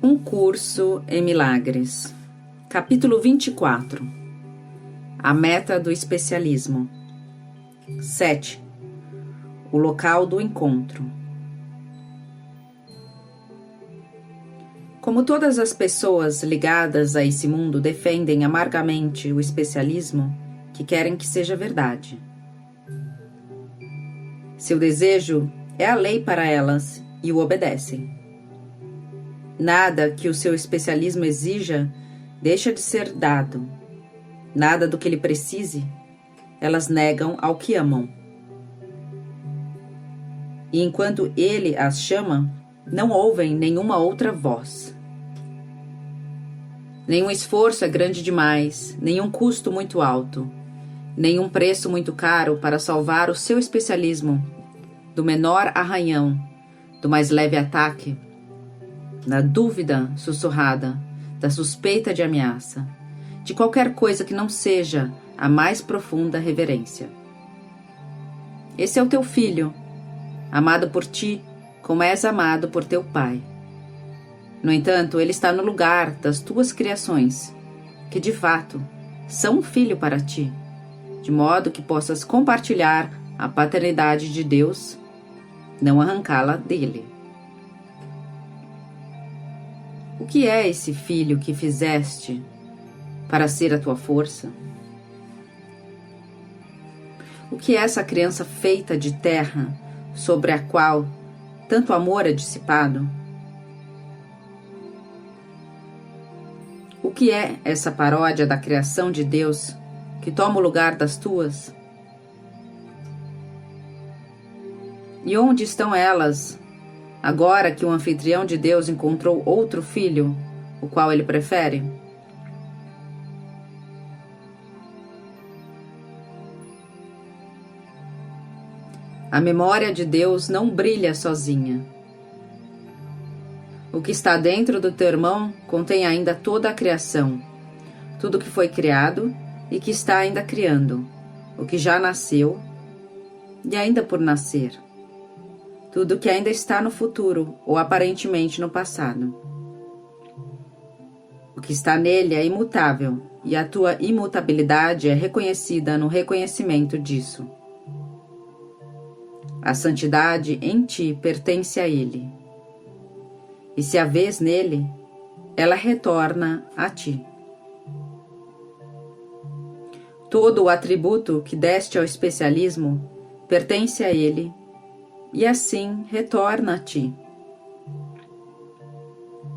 Um curso em milagres. Capítulo 24. A meta do especialismo. 7. O local do encontro. Como todas as pessoas ligadas a esse mundo defendem amargamente o especialismo, que querem que seja verdade. Seu desejo é a lei para elas e o obedecem. Nada que o seu especialismo exija deixa de ser dado. Nada do que ele precise, elas negam ao que amam. E enquanto ele as chama, não ouvem nenhuma outra voz. Nenhum esforço é grande demais, nenhum custo muito alto, nenhum preço muito caro para salvar o seu especialismo do menor arranhão, do mais leve ataque, da dúvida sussurrada, da suspeita de ameaça, de qualquer coisa que não seja a mais profunda reverência. Esse é o teu filho, amado por ti, como és amado por teu pai. No entanto, ele está no lugar das tuas criações, que de fato são um filho para ti, de modo que possas compartilhar a paternidade de Deus, não arrancá-la dele. O que é esse filho que fizeste para ser a tua força? O que é essa criança feita de terra sobre a qual tanto amor é dissipado? O que é essa paródia da criação de Deus que toma o lugar das tuas? E onde estão elas, agora que o anfitrião de Deus encontrou outro filho, o qual ele prefere? A memória de Deus não brilha sozinha. O que está dentro do teu irmão contém ainda toda a criação, tudo que foi criado e que está ainda criando, o que já nasceu e ainda por nascer, tudo que ainda está no futuro ou aparentemente no passado. O que está nele é imutável e a tua imutabilidade é reconhecida no reconhecimento disso. A santidade em ti pertence a ele. E se a vês nele, ela retorna a ti. Todo o atributo que deste ao especialismo pertence a ele e assim retorna a ti.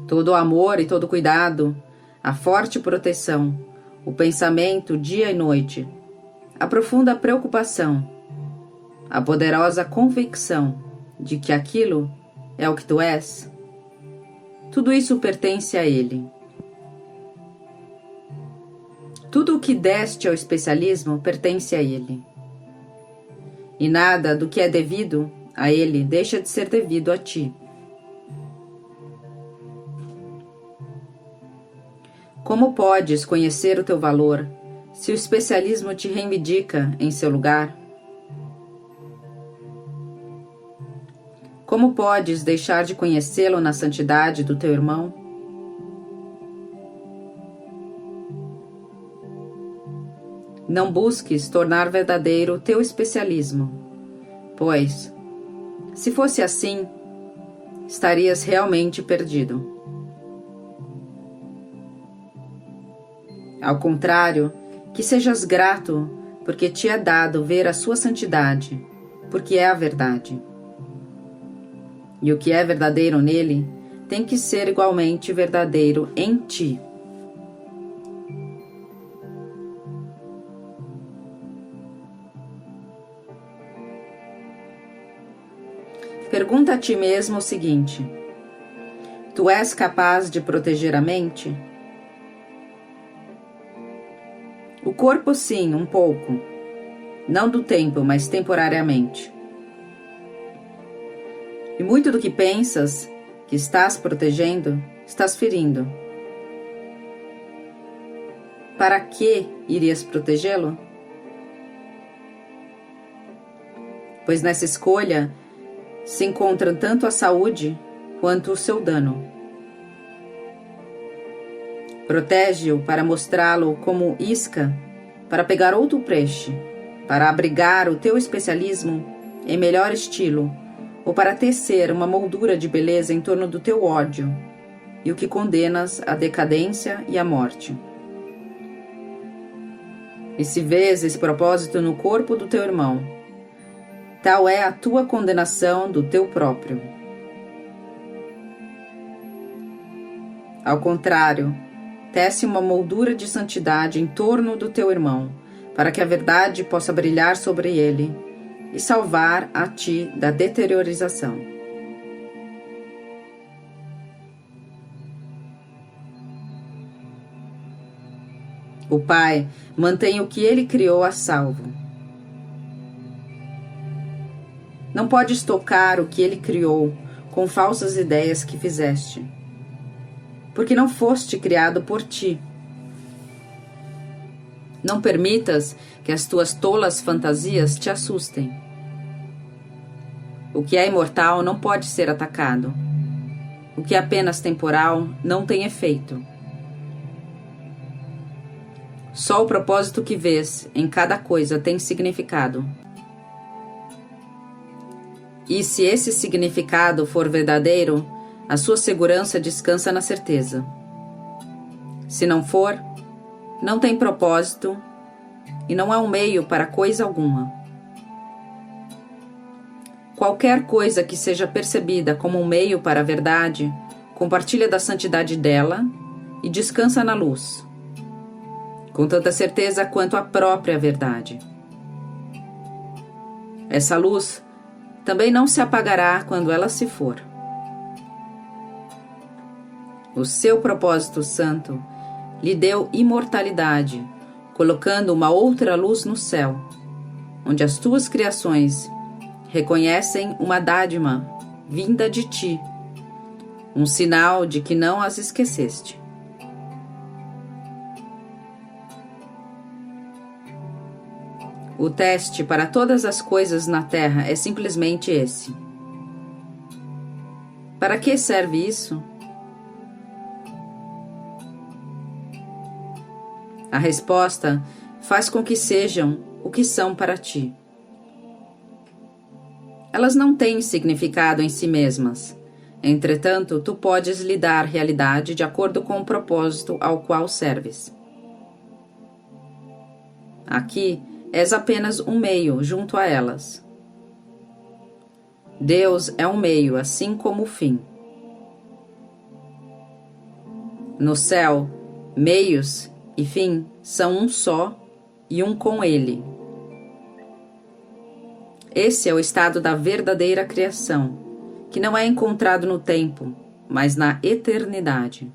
Todo o amor e todo o cuidado, a forte proteção, o pensamento dia e noite, a profunda preocupação, a poderosa convicção de que aquilo é o que tu és, tudo isso pertence a ele. Tudo o que deste ao especialismo pertence a ele. E nada do que é devido a ele deixa de ser devido a ti. Como podes conhecer o teu valor se o especialismo te reivindica em seu lugar? Como podes deixar de conhecê-lo na santidade do teu irmão? Não busques tornar verdadeiro o teu especialismo, pois, se fosse assim, estarias realmente perdido. Ao contrário, que sejas grato, porque te é dado ver a sua santidade, porque é a verdade. E o que é verdadeiro nele tem que ser igualmente verdadeiro em ti. Pergunta a ti mesmo o seguinte: tu és capaz de proteger a mente? O corpo, sim, um pouco. Não do tempo, mas temporariamente. E muito do que pensas que estás protegendo, estás ferindo. Para que irias protegê-lo? Pois nessa escolha se encontram tanto a saúde quanto o seu dano. Protege-o para mostrá-lo como isca, para pegar outro peixe, para abrigar o teu especialismo em melhor estilo, ou para tecer uma moldura de beleza em torno do teu ódio, e o que condenas à decadência e à morte. E se vês esse propósito no corpo do teu irmão, tal é a tua condenação do teu próprio. Ao contrário, tece uma moldura de santidade em torno do teu irmão, para que a verdade possa brilhar sobre ele e salvar a ti da deteriorização. O Pai mantém o que ele criou a salvo. Não podes tocar o que ele criou com falsas ideias que fizeste, porque não foste criado por ti. Não permitas que as tuas tolas fantasias te assustem. O que é imortal não pode ser atacado. O que é apenas temporal não tem efeito. Só o propósito que vês em cada coisa tem significado. E se esse significado for verdadeiro, a sua segurança descansa na certeza. Se não for, não tem propósito e não há um meio para coisa alguma. Qualquer coisa que seja percebida como um meio para a verdade, compartilha da santidade dela e descansa na luz, com tanta certeza quanto a própria verdade. Essa luz também não se apagará quando ela se for. O seu propósito santo lhe deu imortalidade, colocando uma outra luz no céu, onde as tuas criações reconhecem uma dádiva vinda de ti, um sinal de que não as esqueceste. O teste para todas as coisas na terra é simplesmente esse. Para que serve isso? A resposta faz com que sejam o que são para ti. Elas não têm significado em si mesmas. Entretanto, tu podes lhe dar realidade de acordo com o propósito ao qual serves. Aqui, és apenas um meio junto a elas. Deus é um meio, assim como o fim. No céu, meios e fim são um só e um com ele. Esse é o estado da verdadeira criação, que não é encontrado no tempo, mas na eternidade.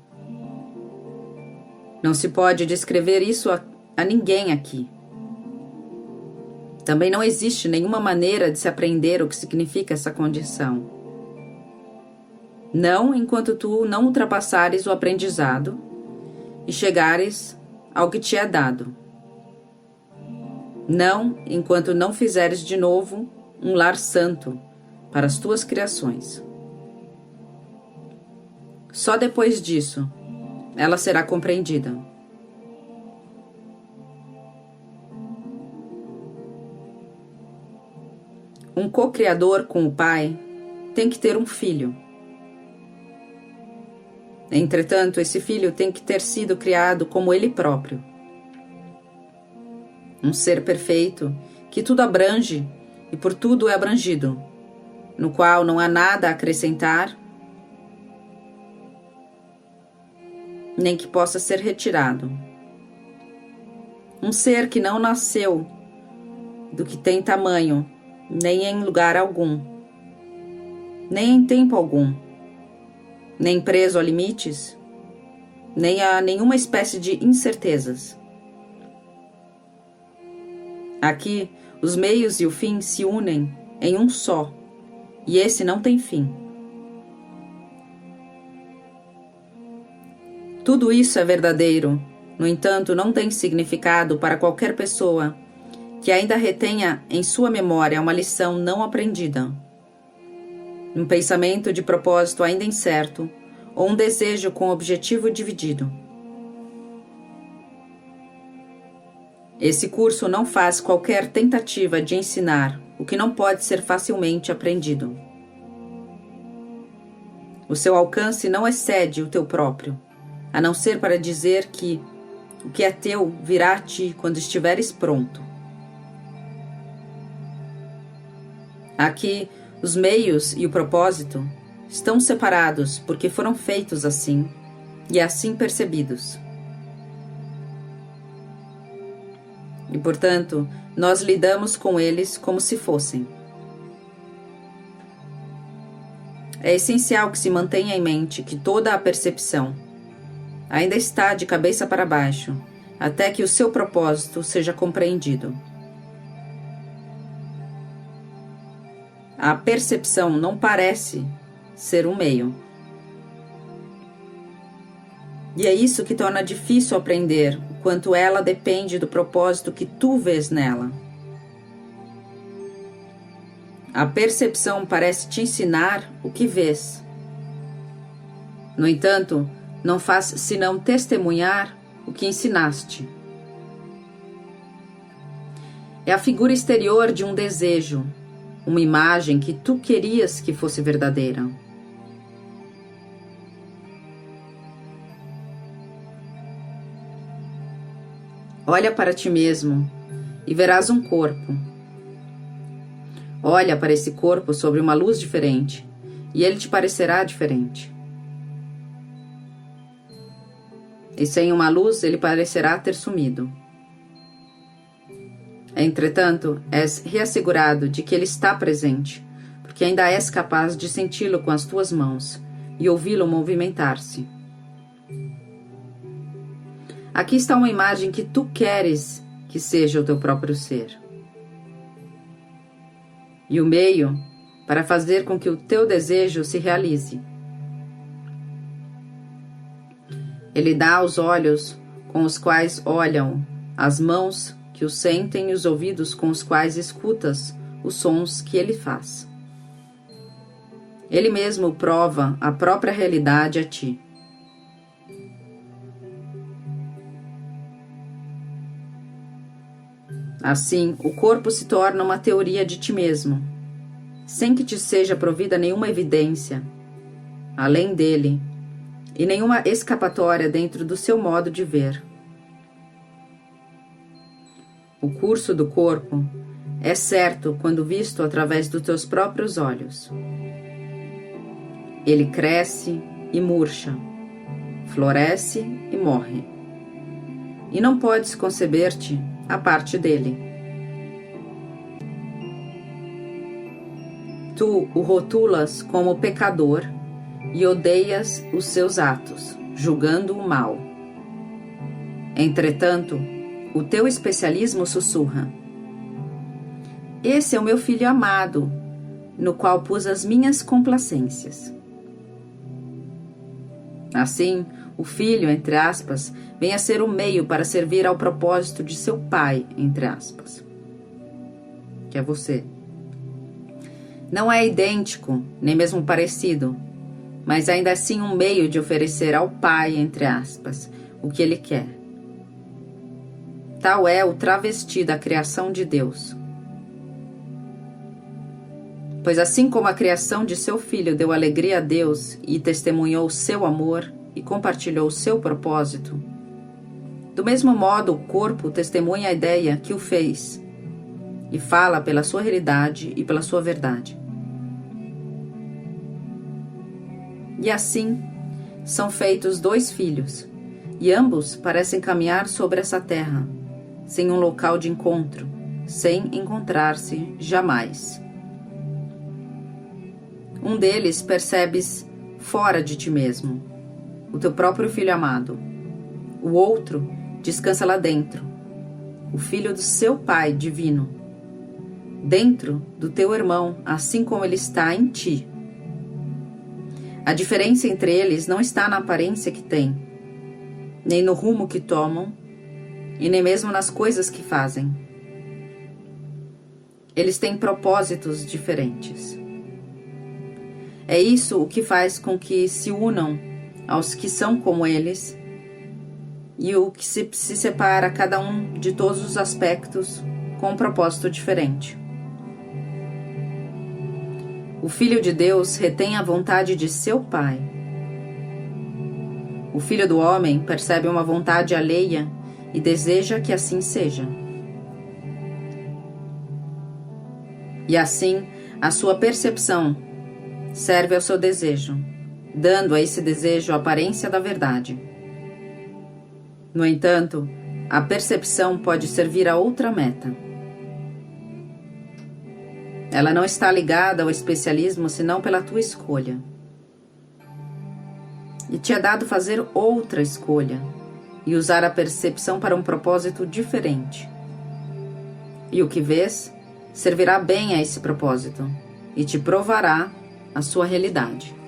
Não se pode descrever isso a ninguém aqui. Também não existe nenhuma maneira de se aprender o que significa essa condição. Não enquanto tu não ultrapassares o aprendizado e chegares ao que te é dado. Não enquanto não fizeres de novo um lar santo para as tuas criações. Só depois disso, ela será compreendida. Um co-criador com o Pai tem que ter um filho. Entretanto, esse filho tem que ter sido criado como ele próprio. Um ser perfeito, que tudo abrange e por tudo é abrangido, no qual não há nada a acrescentar, nem que possa ser retirado. Um ser que não nasceu do que tem tamanho, nem em lugar algum, nem em tempo algum, nem preso a limites, nem a nenhuma espécie de incertezas. Aqui, os meios e o fim se unem em um só, e esse não tem fim. Tudo isso é verdadeiro, no entanto, não tem significado para qualquer pessoa que ainda retenha em sua memória uma lição não aprendida, um pensamento de propósito ainda incerto ou um desejo com objetivo dividido. Esse curso não faz qualquer tentativa de ensinar o que não pode ser facilmente aprendido. O seu alcance não excede o teu próprio, a não ser para dizer que o que é teu virá a ti quando estiveres pronto. Aqui, os meios e o propósito estão separados porque foram feitos assim e assim percebidos. E, portanto, nós lidamos com eles como se fossem. É essencial que se mantenha em mente que toda a percepção ainda está de cabeça para baixo, até que o seu propósito seja compreendido. A percepção não parece ser um meio. E é isso que torna difícil aprender o quanto ela depende do propósito que tu vês nela. A percepção parece te ensinar o que vês. No entanto, não faz senão testemunhar o que ensinaste. É a figura exterior de um desejo, uma imagem que tu querias que fosse verdadeira. Olha para ti mesmo e verás um corpo. Olha para esse corpo sobre uma luz diferente e ele te parecerá diferente. E sem uma luz ele parecerá ter sumido. Entretanto, és reassegurado de que ele está presente, porque ainda és capaz de senti-lo com as tuas mãos e ouvi-lo movimentar-se. Aqui está uma imagem que tu queres que seja o teu próprio ser. E o meio para fazer com que o teu desejo se realize. Ele dá os olhos com os quais olham, as mãos que o sentem e os ouvidos com os quais escutas os sons que ele faz. Ele mesmo prova a própria realidade a ti. Assim, o corpo se torna uma teoria de ti mesmo, sem que te seja provida nenhuma evidência, além dele, e nenhuma escapatória dentro do seu modo de ver. O curso do corpo é certo quando visto através dos teus próprios olhos. Ele cresce e murcha, floresce e morre. E não podes conceber-te a parte dele. Tu o rotulas como pecador e odeias os seus atos, julgando-o mal. Entretanto, o teu especialismo sussurra: esse é o meu filho amado, no qual pus as minhas complacências. Assim, o filho, entre aspas, vem a ser o meio para servir ao propósito de seu pai, entre aspas, que é você. Não é idêntico, nem mesmo parecido, mas ainda assim um meio de oferecer ao pai, entre aspas, o que ele quer. Tal é o travesti da criação de Deus. Pois assim como a criação de seu filho deu alegria a Deus e testemunhou seu amor e compartilhou seu propósito, do mesmo modo o corpo testemunha a ideia que o fez e fala pela sua realidade e pela sua verdade. E assim são feitos dois filhos, e ambos parecem caminhar sobre essa terra, sem um local de encontro, sem encontrar-se jamais. Um deles percebes fora de ti mesmo, o teu próprio filho amado. O outro descansa lá dentro, o filho do seu Pai divino, dentro do teu irmão, assim como ele está em ti. A diferença entre eles não está na aparência que têm, nem no rumo que tomam, e nem mesmo nas coisas que fazem. Eles têm propósitos diferentes. É isso o que faz com que se unam aos que são como eles e o que se separa cada um de todos os aspectos com um propósito diferente. O Filho de Deus retém a vontade de seu Pai. O Filho do Homem percebe uma vontade alheia e deseja que assim seja. E assim, a sua percepção serve ao seu desejo, dando a esse desejo a aparência da verdade. No entanto, a percepção pode servir a outra meta. Ela não está ligada ao especialismo senão pela tua escolha. E te é dado fazer outra escolha e usar a percepção para um propósito diferente. E o que vês servirá bem a esse propósito e te provará a sua realidade.